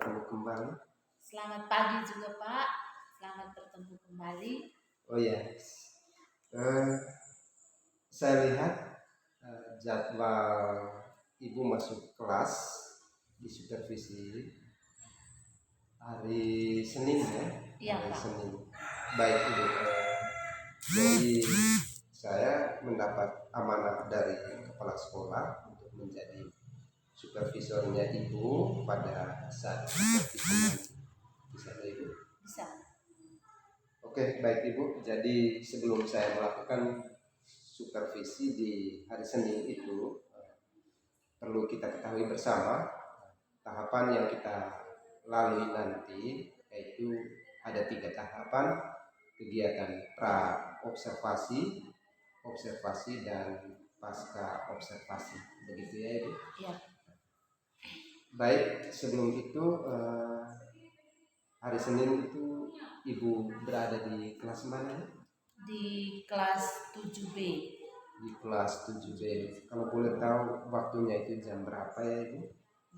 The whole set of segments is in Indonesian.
bertemu kembali. Selamat pagi juga Pak, selamat bertemu kembali. Oh ya, saya lihat jadwal Ibu masuk kelas di supervisi hari Senin ya? Iya hari Pak. Senin. Baik Ibu, jadi saya mendapat amanah dari kepala sekolah untuk menjadi supervisornya Ibu pada saat supervisi nanti. Bisa Ibu? Bisa. Oke, baik Ibu. Jadi sebelum saya melakukan supervisi di hari Senin itu, perlu kita ketahui bersama tahapan yang kita lalui nanti, yaitu ada 3 tahapan: kegiatan pra observasi, observasi, dan pasca observasi. Begitu ya Ibu? Iya. Baik, sebelum itu hari Senin itu Ibu berada di kelas mana? Di kelas 7B. Di kelas 7B. Kalau boleh tahu waktunya itu jam berapa ya Ibu?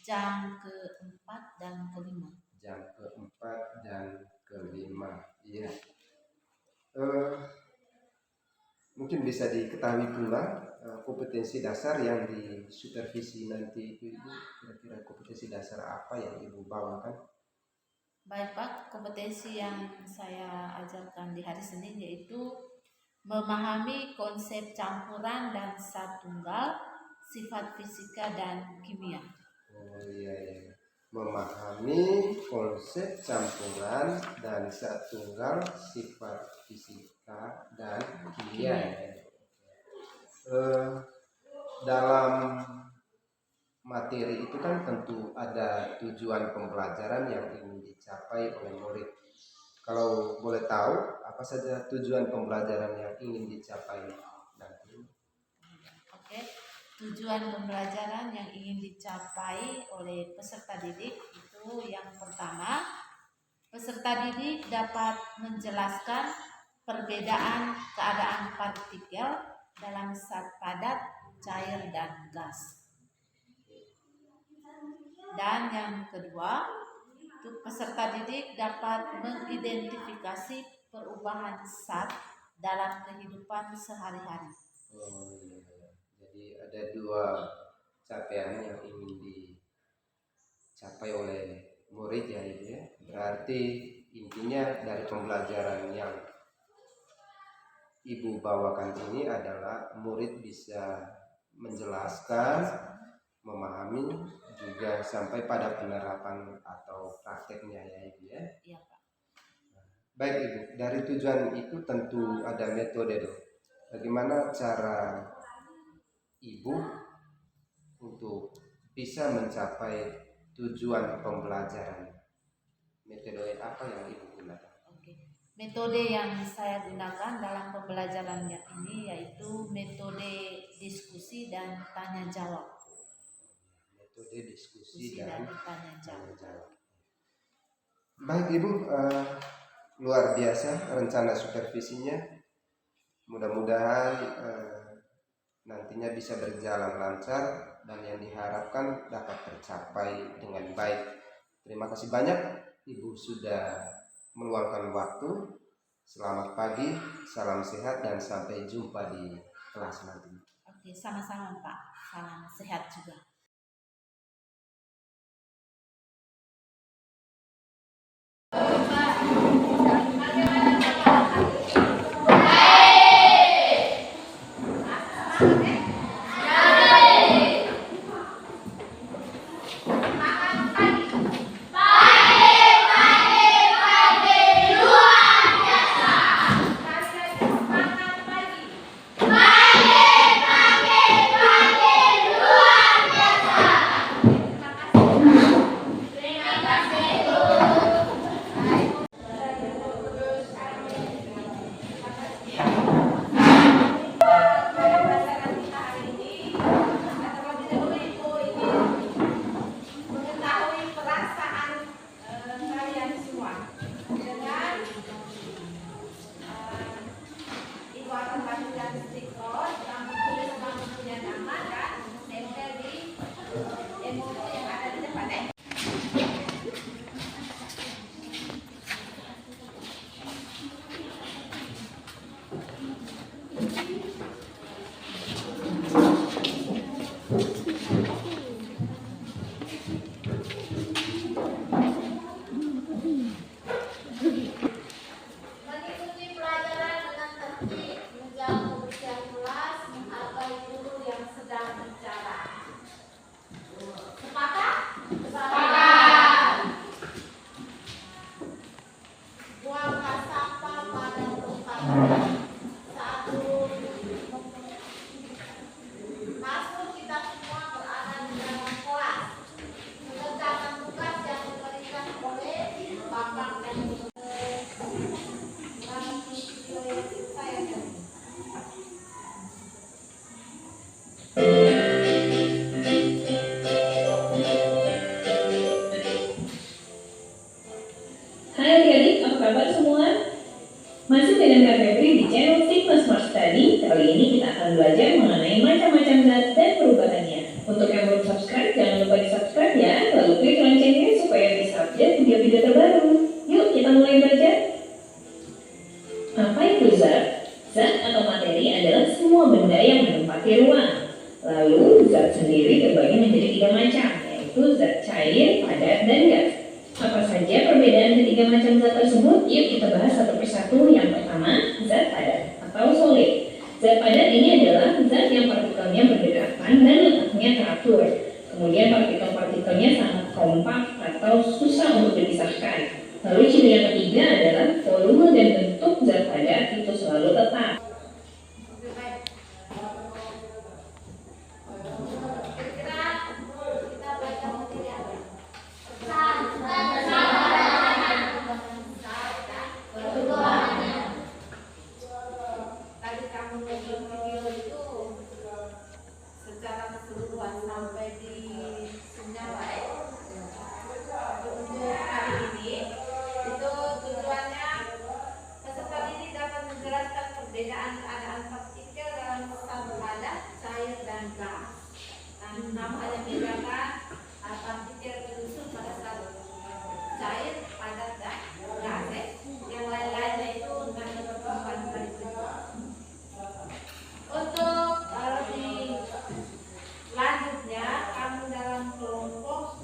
Jam ke-4 dan ke-5. Jam ke-4 dan ke-5. Iya. Mungkin bisa diketahui pula kompetensi dasar yang di supervisi nanti itu Ibu, kira-kira kompetensi dasar apa yang Ibu bawakan? Baik Pak, kompetensi yang saya ajarkan di hari Senin yaitu memahami konsep campuran dan zat tunggal, sifat fisika dan kimia. Oh iya. Memahami konsep campuran dan zat tunggal, sifat fisika dan kimia. Dalam materi itu kan tentu ada tujuan pembelajaran yang ingin dicapai oleh murid. Kalau boleh tahu, apa saja tujuan pembelajaran yang ingin dicapai nanti? Oke, tujuan pembelajaran yang ingin dicapai oleh peserta didik itu yang pertama, peserta didik dapat menjelaskan perbedaan keadaan partikel dalam zat padat, cair, dan gas. Dan yang kedua, peserta didik dapat mengidentifikasi perubahan zat dalam kehidupan sehari-hari. Oh iya. Jadi ada 2 capaian yang ingin dicapai oleh murid ya Ibu ya. Berarti intinya dari pembelajaran yang Ibu bawakan ini adalah murid bisa menjelaskan, memahami, juga sampai pada penerapan atau prakteknya ya Ibu ya. Iya Pak. Baik Ibu, dari tujuan itu tentu ada metode dong. Bagaimana cara Ibu untuk bisa mencapai tujuan pembelajaran? Metode apa yang Ibu gunakan? Oke. Metode yang saya gunakan dalam pembelajaran ini yaitu metode diskusi dan tanya jawab. Metode diskusi dan tanya jawab. Baik Ibu, luar biasa rencana supervisinya. Mudah-mudahan nantinya bisa berjalan lancar dan yang diharapkan dapat tercapai dengan baik. Terima kasih banyak Ibu sudah meluangkan waktu. Selamat pagi, salam sehat, dan sampai jumpa di kelas nanti. Oke, sama-sama Pak. Salam sehat juga. Kali ini kita akan belajar mengenai macam-macam zat dan perubahannya. Untuk yang belum subscribe, jangan lupa di subscribe ya, lalu klik loncengnya supaya bisa update video-video terbaru. Yuk kita mulai belajar. Apa itu zat? Zat atau materi adalah semua benda yang menempati ruang. Lalu zat sendiri terbagi menjadi 3 macam, yaitu zat cair, padat, dan gas. Apa saja perbedaan ketiga macam zat tersebut? Yuk kita bahas satu persatu. Yang pertama, zat padat atau solid. Zat padat ini adalah zat yang partikelnya berdekatan dan letaknya teratur. Kemudian partikel-partikelnya sangat kompak atau susah untuk dipisahkan. Lalu ciri yang ketiga adalah volume dan bentuk zat padat itu selalu tetap. Tadi kamu nonton video itu secara keseluruhan sampai di senyawa untuk hari ini itu tujuannya peserta ini dapat menjelaskan perbedaan keadaan partikel dalam satu padat, cair, dan gas. Dan kamu hanya bedakan partikel menyusun pada satu cair, padat, dan gas. Yang lain-lainnya itu nanti pertemuan berikutnya. Untuk kalau di lanjutnya kamu dalam kelompok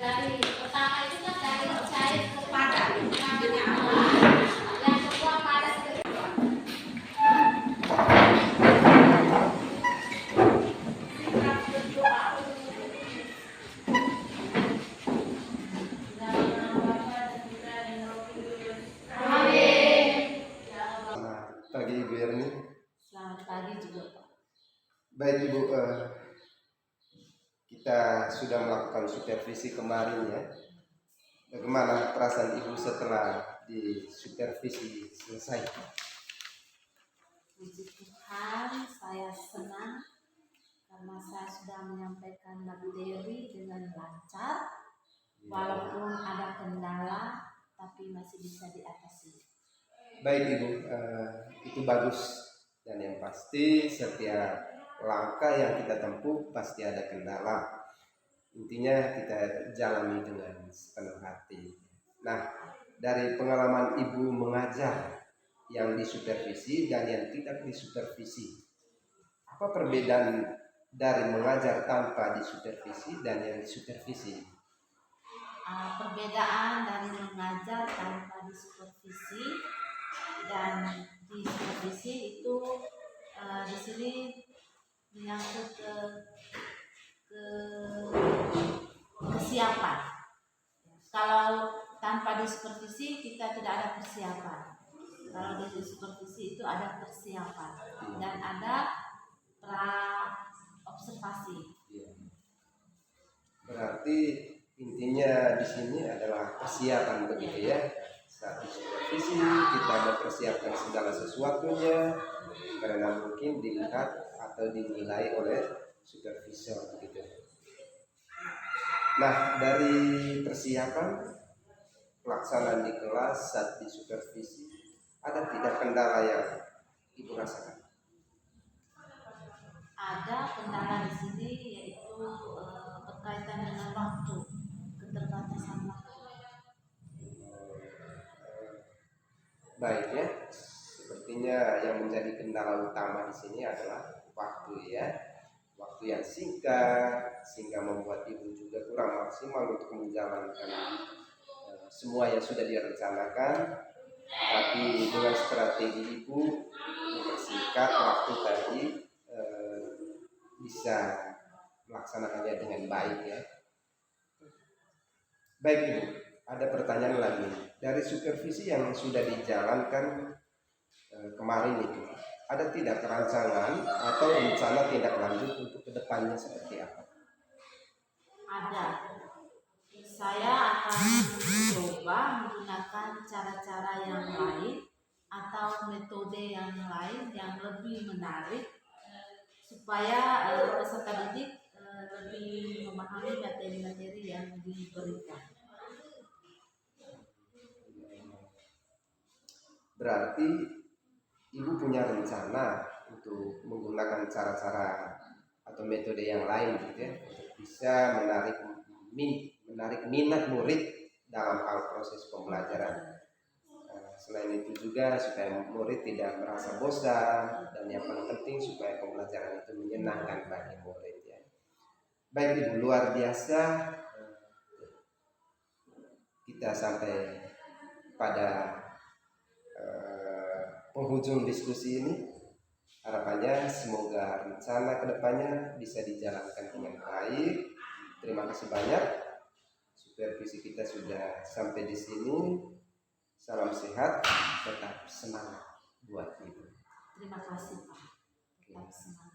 dari pertama itu kan dari cair ke padat namanya apa? Yang kedua padat ke Selamat pagi Ibu Erni. Selamat pagi juga Pak. Baik Ibu, kita sudah melakukan supervisi kemarin ya. Bagaimana perasaan Ibu setelah di supervisi selesai? Puji Tuhan, saya senang karena saya sudah menyampaikan materi dengan lancar, walaupun ada kendala, tapi masih bisa diatasi. Baik Ibu, itu bagus, dan yang pasti setiap langkah yang kita tempuh pasti ada kendala. Intinya kita jalani dengan sepenuh hati. Nah, dari pengalaman Ibu mengajar yang disupervisi dan yang tidak disupervisi, apa perbedaan dari mengajar tanpa disupervisi dan yang disupervisi? Perbedaan dari mengajar tanpa disupervisi dan disupervisi itu di sini menyangkut ke kesiapan. Kalau tanpa disupervisi kita tidak ada persiapan. Kalau di supervisi itu ada persiapan dan ada pra observasi. Berarti intinya di sini adalah persiapan begitu ya. Saat di supervisi kita mempersiapkan segala sesuatunya karena mungkin dilihat atau dinilai oleh supervisor begitu. Nah, dari persiapan pelaksanaan di kelas saat di supervisi, ada tidak kendala yang Ibu rasakan? Ada kendala di sini yaitu berkaitan dengan waktu, keterbatasan waktu. Baik ya, sepertinya yang menjadi kendala utama di sini adalah waktu ya, waktu yang singkat sehingga membuat Ibu juga kurang maksimal untuk menjalankan semua yang sudah direncanakan. Tapi dengan strategi Ibu mempersingkat waktu tadi, bisa melaksanakannya dengan baik ya. Baik Ibu, ada pertanyaan lagi. Dari supervisi yang sudah dijalankan kemarin itu, ada tidak rancangan atau rencana tindak lanjut untuk kedepannya seperti apa? Ada. Saya akan mencoba menggunakan cara-cara yang lain atau metode yang lain yang lebih menarik supaya peserta didik lebih memahami materi-materi yang diberikan. Berarti Ibu punya rencana untuk menggunakan cara-cara atau metode yang lain gitu ya, untuk bisa menarik minat murid dalam hal proses pembelajaran. Selain itu juga supaya murid tidak merasa bosan, dan yang paling penting supaya pembelajaran itu menyenangkan bagi murid ya. Baik Ibu, luar biasa, kita sampai pada penghujung diskusi ini. Harapannya semoga rencana kedepannya bisa dijalankan dengan baik. Terima kasih banyak. Supervisi kita sudah sampai di sini. Salam sehat, tetap semangat buat Ibu. Terima kasih Pak. Tetap semangat.